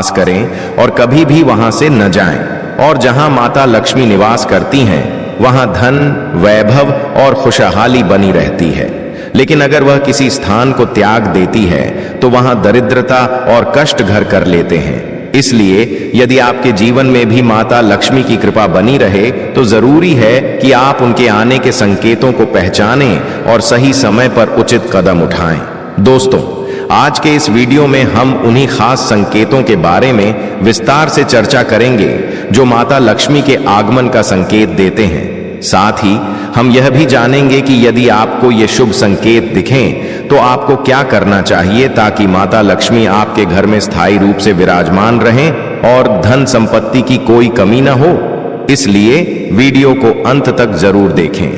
पास करें और कभी भी वहां से न जाएं। और जहां माता लक्ष्मी निवास करती हैं वहां धन, वैभव और खुशहाली बनी रहती है। लेकिन अगर वह किसी स्थान को त्याग देती है तो वहां दरिद्रता और कष्ट घर कर लेते हैं। इसलिए यदि आपके जीवन में भी माता लक्ष्मी की कृपा बनी रहे तो जरूरी है कि आप उनके आने के संकेतों को पहचानें और सही समय पर उचित कदम उठाएं। दोस्तों, आज के इस वीडियो में हम उन्हीं खास संकेतों के बारे में विस्तार से चर्चा करेंगे जो माता लक्ष्मी के आगमन का संकेत देते हैं। साथ ही हम यह भी जानेंगे कि यदि आपको ये शुभ संकेत दिखें तो आपको क्या करना चाहिए ताकि माता लक्ष्मी आपके घर में स्थायी रूप से विराजमान रहें और धन संपत्ति की कोई कमी न हो। इसलिए वीडियो को अंत तक जरूर देखें।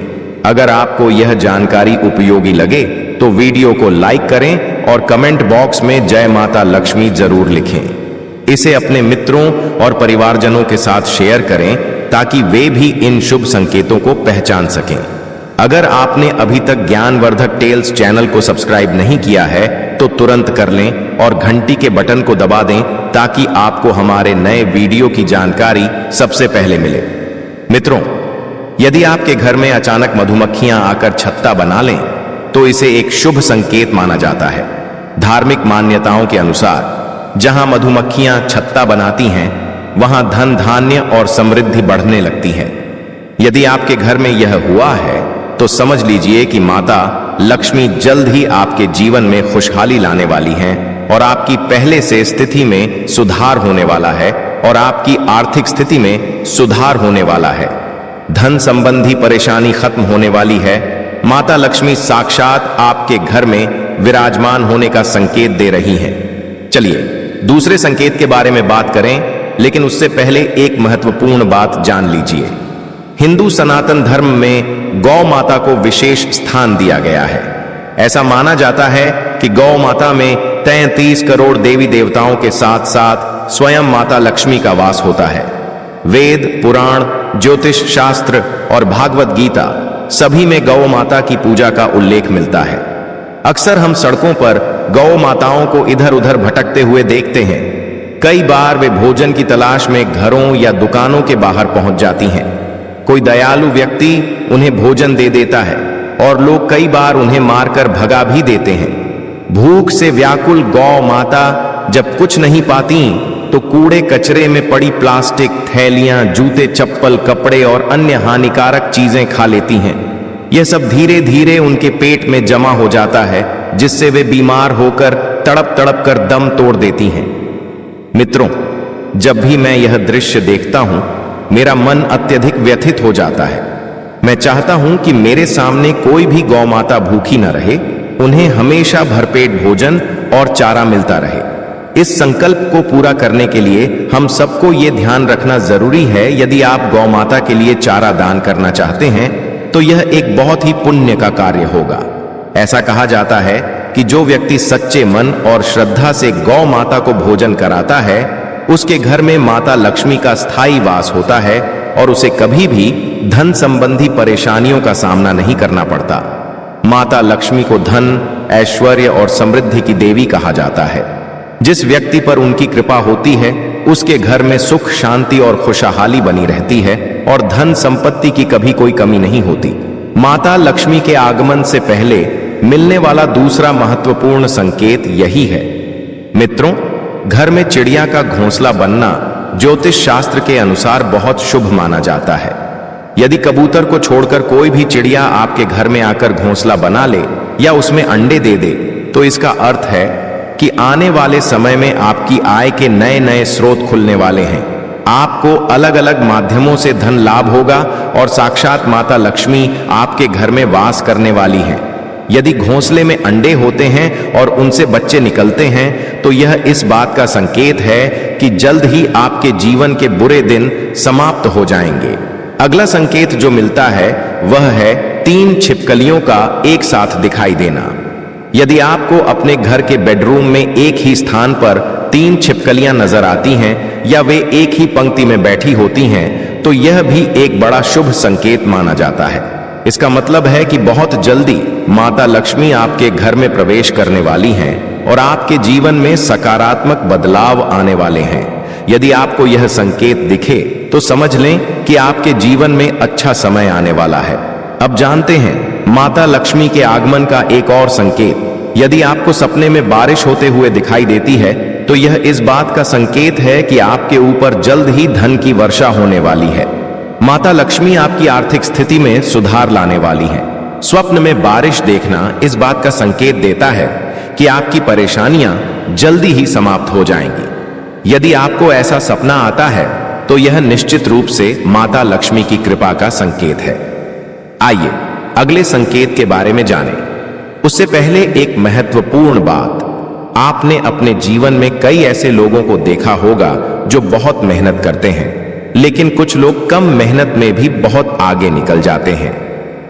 अगर आपको यह जानकारी उपयोगी लगे तो वीडियो को लाइक करें और कमेंट बॉक्स में जय माता लक्ष्मी जरूर लिखें। इसे अपने मित्रों और परिवारजनों के साथ शेयर करें ताकि वे भी इन शुभ संकेतों को पहचान सकें। अगर आपने अभी तक ज्ञानवर्धक टेल्स चैनल को सब्सक्राइब नहीं किया है तो तुरंत कर लें और घंटी के बटन को दबा दें ताकि आपको हमारे नए वीडियो की जानकारी सबसे पहले मिले। मित्रों, यदि आपके घर में अचानक मधुमक्खियां आकर छत्ता बना लें तो इसे एक शुभ संकेत माना जाता है। धार्मिक मान्यताओं के अनुसार जहां मधुमक्खियां छत्ता बनाती हैं वहां धन, धान्य और समृद्धि बढ़ने लगती है। यदि आपके घर में यह हुआ है तो समझ लीजिए कि माता लक्ष्मी जल्द ही आपके जीवन में खुशहाली लाने वाली हैं और आपकी पहले से स्थिति में सुधार होने वाला है और आपकी आर्थिक स्थिति में सुधार होने वाला है। धन संबंधी परेशानी खत्म होने वाली है। माता लक्ष्मी साक्षात आपके घर में विराजमान होने का संकेत दे रही हैं। चलिए दूसरे संकेत के बारे में बात करें, लेकिन उससे पहले एक महत्वपूर्ण बात जान लीजिए। हिंदू सनातन धर्म में गौ माता को विशेष स्थान दिया गया है। ऐसा माना जाता है कि गौ माता में 33 करोड़ देवी देवताओं के साथ साथ स्वयं माता लक्ष्मी का वास होता है। वेद, पुराण, ज्योतिष शास्त्र और भागवत गीता सभी में गौ माता की पूजा का उल्लेख मिलता है। अक्सर हम सड़कों पर गौ माताओं को इधर उधर भटकते हुए देखते हैं। कई बार वे भोजन की तलाश में घरों या दुकानों के बाहर पहुंच जाती हैं। कोई दयालु व्यक्ति उन्हें भोजन दे देता है और लोग कई बार उन्हें मारकर भगा भी देते हैं। भूख से व्याकुल गौ माता जब कुछ नहीं पाती तो कूड़े कचरे में पड़ी प्लास्टिक, थैलियां, जूते, चप्पल, कपड़े और अन्य हानिकारक चीजें खा लेती हैं। यह सब धीरे धीरे उनके पेट में जमा हो जाता है, जिससे वे बीमार होकर तड़प तड़प कर दम तोड़ देती हैं। मित्रों, जब भी मैं यह दृश्य देखता हूं मेरा मन अत्यधिक व्यथित हो जाता है। मैं चाहता हूं कि मेरे सामने कोई भी गौ माता भूखी न रहे, उन्हें हमेशा भरपेट भोजन और चारा मिलता रहे। इस संकल्प को पूरा करने के लिए हम सबको ये ध्यान रखना जरूरी है, यदि आप गौ माता के लिए चारा दान करना चाहते हैं तो यह एक बहुत ही पुण्य का कार्य होगा। ऐसा कहा जाता है कि जो व्यक्ति सच्चे मन और श्रद्धा से गौ माता को भोजन कराता है उसके घर में माता लक्ष्मी का स्थायी वास होता है और उसे कभी भी धन संबंधी परेशानियों का सामना नहीं करना पड़ता। माता लक्ष्मी को धन, ऐश्वर्य और समृद्धि की देवी कहा जाता है। जिस व्यक्ति पर उनकी कृपा होती है उसके घर में सुख, शांति और खुशहाली बनी रहती है और धन संपत्ति की कभी कोई कमी नहीं होती। माता लक्ष्मी के आगमन से पहले मिलने वाला दूसरा महत्वपूर्ण संकेत यही है। मित्रों, घर में चिड़िया का घोंसला बनना ज्योतिष शास्त्र के अनुसार बहुत शुभ माना जाता है। यदि कबूतर को छोड़कर कोई भी चिड़िया आपके घर में आकर घोंसला बना ले या उसमें अंडे दे दे तो इसका अर्थ है कि आने वाले समय में आपकी आय के नए नए स्रोत खुलने वाले हैं। आपको अलग अलग माध्यमों से धन लाभ होगा और साक्षात माता लक्ष्मी आपके घर में वास करने वाली हैं। यदि घोंसले में अंडे होते हैं और उनसे बच्चे निकलते हैं तो यह इस बात का संकेत है कि जल्द ही आपके जीवन के बुरे दिन समाप्त हो जाएंगे। अगला संकेत जो मिलता है वह है 3 छिपकलियों का एक साथ दिखाई देना। यदि आपको अपने घर के बेडरूम में एक ही स्थान पर 3 छिपकलियां नजर आती हैं या वे एक ही पंक्ति में बैठी होती हैं तो यह भी एक बड़ा शुभ संकेत माना जाता है। इसका मतलब है कि बहुत जल्दी माता लक्ष्मी आपके घर में प्रवेश करने वाली हैं और आपके जीवन में सकारात्मक बदलाव आने वाले हैं। यदि आपको यह संकेत दिखे तो समझ लें कि आपके जीवन में अच्छा समय आने वाला है। अब जानते हैं माता लक्ष्मी के आगमन का एक और संकेत। यदि आपको सपने में बारिश होते हुए दिखाई देती है तो यह इस बात का संकेत है कि आपके ऊपर जल्द ही धन की वर्षा होने वाली है। माता लक्ष्मी आपकी आर्थिक स्थिति में सुधार लाने वाली है। स्वप्न में बारिश देखना इस बात का संकेत देता है कि आपकी परेशानियां जल्दी ही समाप्त हो जाएंगी। यदि आपको ऐसा सपना आता है तो यह निश्चित रूप से माता लक्ष्मी की कृपा का संकेत है। आइए अगले संकेत के बारे में जानें। उससे पहले एक महत्वपूर्ण बात, आपने अपने जीवन में कई ऐसे लोगों को देखा होगा जो बहुत मेहनत करते हैं, लेकिन कुछ लोग कम मेहनत में भी बहुत आगे निकल जाते हैं।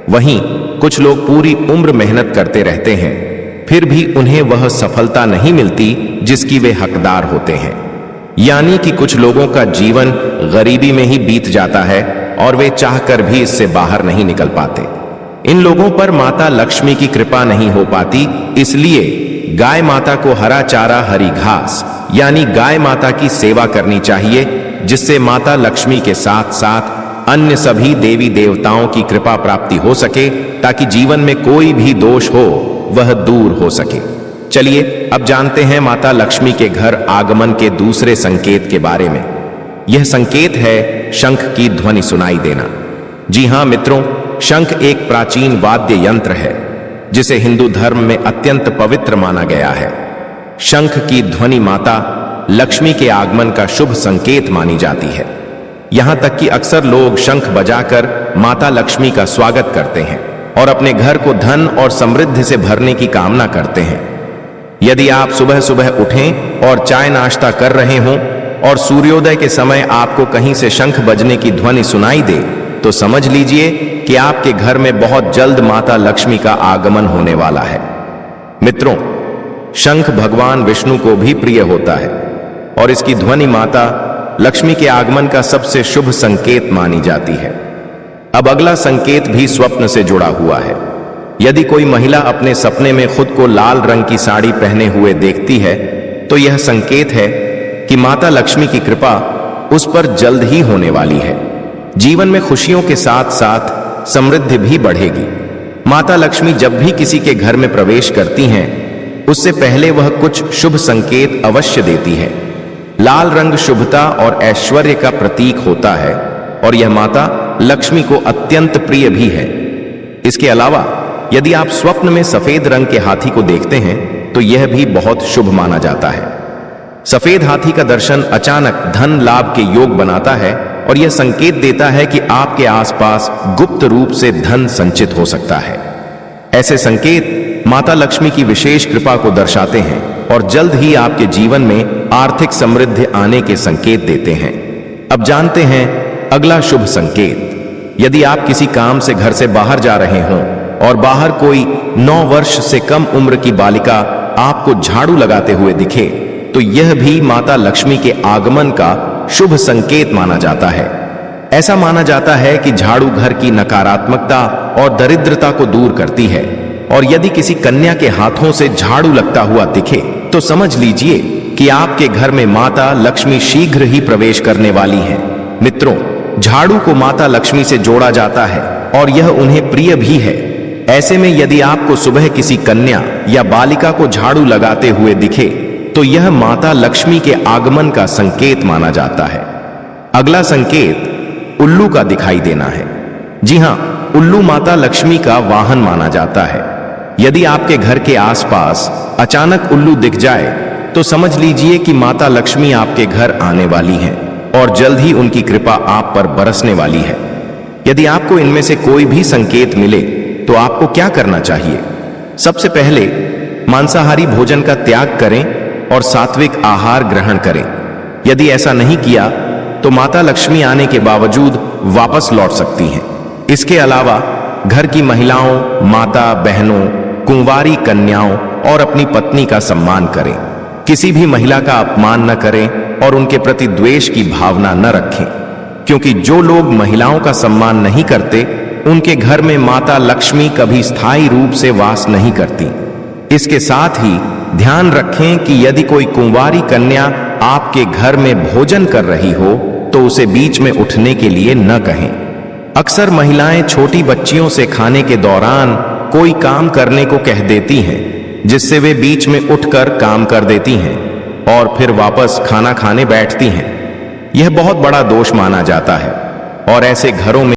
वहीं कुछ लोग पूरी उम्र मेहनत करते रहते हैं, फिर भी उन्हें वह सफलता नहीं मिलती जिसकी वे हकदार होते हैं। यानी कि कुछ लोगों का जीवन गरीबी में ही बीत जाता है और वे चाहकर भी इससे बाहर नहीं निकल पाते। इन लोगों पर माता लक्ष्मी की कृपा नहीं हो पाती, इसलिए गाय माता को हरा चारा हरी घास यानी गाय माता की सेवा करनी चाहिए, जिससे माता लक्ष्मी के साथ साथ अन्य सभी देवी देवताओं की कृपा प्राप्ति हो सके, ताकि जीवन में कोई भी दोष हो वह दूर हो सके। चलिए अब जानते हैं माता लक्ष्मी के घर आगमन के दूसरे संकेत के बारे में। यह संकेत है शंख की ध्वनि सुनाई देना। जी हां मित्रों, शंख एक प्राचीन वाद्य यंत्र है जिसे हिंदू धर्म में अत्यंत पवित्र माना गया है। शंख की ध्वनि माता लक्ष्मी के आगमन का शुभ संकेत मानी जाती है। यहां तक कि अक्सर लोग शंख बजाकर माता लक्ष्मी का स्वागत करते हैं और अपने घर को धन और समृद्धि से भरने की कामना करते हैं। यदि आप सुबह सुबह उठें और चाय नाश्ता कर रहे हों और सूर्योदय के समय आपको कहीं से शंख बजने की ध्वनि सुनाई दे, तो समझ लीजिए कि आपके घर में बहुत जल्द माता लक्ष्मी का आगमन होने वाला है। मित्रों, शंख भगवान विष्णु को भी प्रिय होता है और इसकी ध्वनि माता लक्ष्मी के आगमन का सबसे शुभ संकेत मानी जाती है। अब अगला संकेत भी स्वप्न से जुड़ा हुआ है। यदि कोई महिला अपने सपने में खुद को लाल रंग की साड़ी पहने हुए देखती है तो यह संकेत है कि माता लक्ष्मी की कृपा उस पर जल्द ही होने वाली है। जीवन में खुशियों के साथ साथ समृद्धि भी बढ़ेगी। माता लक्ष्मी जब भी किसी के घर में प्रवेश करती हैं, उससे पहले वह कुछ शुभ संकेत अवश्य देती है। लाल रंग शुभता और ऐश्वर्य का प्रतीक होता है और यह माता लक्ष्मी को अत्यंत प्रिय भी है। इसके अलावा यदि आप स्वप्न में सफेद रंग के हाथी को देखते हैं तो यह भी बहुत शुभ माना जाता है। सफेद हाथी का दर्शन अचानक धन लाभ के योग बनाता है और यह संकेत देता है कि आपके आसपास गुप्त रूप से धन संचित हो सकता है। ऐसे संकेत माता लक्ष्मी की विशेष कृपा को दर्शाते हैं और जल्द ही आपके जीवन में आर्थिक समृद्धि आने के संकेत देते हैं। अब जानते हैं अगला शुभ संकेत। यदि आप किसी काम से घर से बाहर जा रहे हों और बाहर कोई 9 वर्ष से कम उम्र की बालिका आपको झाड़ू लगाते हुए दिखे, तो यह भी माता लक्ष्मी के आगमन का शुभ संकेत माना जाता है। ऐसा माना जाता है कि झाड़ू घर की नकारात्मकता और दरिद्रता को दूर करती है और यदि किसी कन्या के हाथों से झाड़ू लगता हुआ दिखे तो समझ लीजिए कि आपके घर में माता लक्ष्मी शीघ्र ही प्रवेश करने वाली है। मित्रों, झाड़ू को माता लक्ष्मी से जोड़ा जाता है और यह उन्हें प्रिय भी है। ऐसे में यदि आपको सुबह किसी कन्या या बालिका को झाड़ू लगाते हुए दिखे तो यह माता लक्ष्मी के आगमन का संकेत माना जाता है। अगला संकेत उल्लू का दिखाई देना है। जी हां, उल्लू माता लक्ष्मी का वाहन माना जाता है। यदि आपके घर के आसपास अचानक उल्लू दिख जाए तो समझ लीजिए कि माता लक्ष्मी आपके घर आने वाली हैं और जल्द ही उनकी कृपा आप पर बरसने वाली है। यदि आपको इनमें से कोई भी संकेत मिले तो आपको क्या करना चाहिए? सबसे पहले मांसाहारी भोजन का त्याग करें और सात्विक आहार ग्रहण करें। यदि ऐसा नहीं किया तो माता लक्ष्मी आने के बावजूद वापस लौट सकती हैं। इसके अलावा घर की महिलाओं, माता बहनों, कुंवारी कन्याओं और अपनी पत्नी का सम्मान करें। किसी भी महिला का अपमान न करें और उनके प्रति द्वेष की भावना न रखें, क्योंकि जो लोग महिलाओं का सम्मान नहीं करते उनके घर में माता लक्ष्मी कभी स्थायी रूप से वास नहीं करती। इसके साथ ही ध्यान रखें कि यदि कोई कुंवारी कन्या आपके घर में भोजन कर रही हो तो उसे बीच में उठने के लिए न कहें। अक्सर महिलाएं छोटी बच्चियों से खाने के दौरान कोई काम करने को कह देती हैं, जिससे वे बीच में उठकर काम कर देती हैं और फिर वापस खाना खाने बैठती हैं। यह बहुत बड़ा दोष माना जाता है और ऐसे घरों में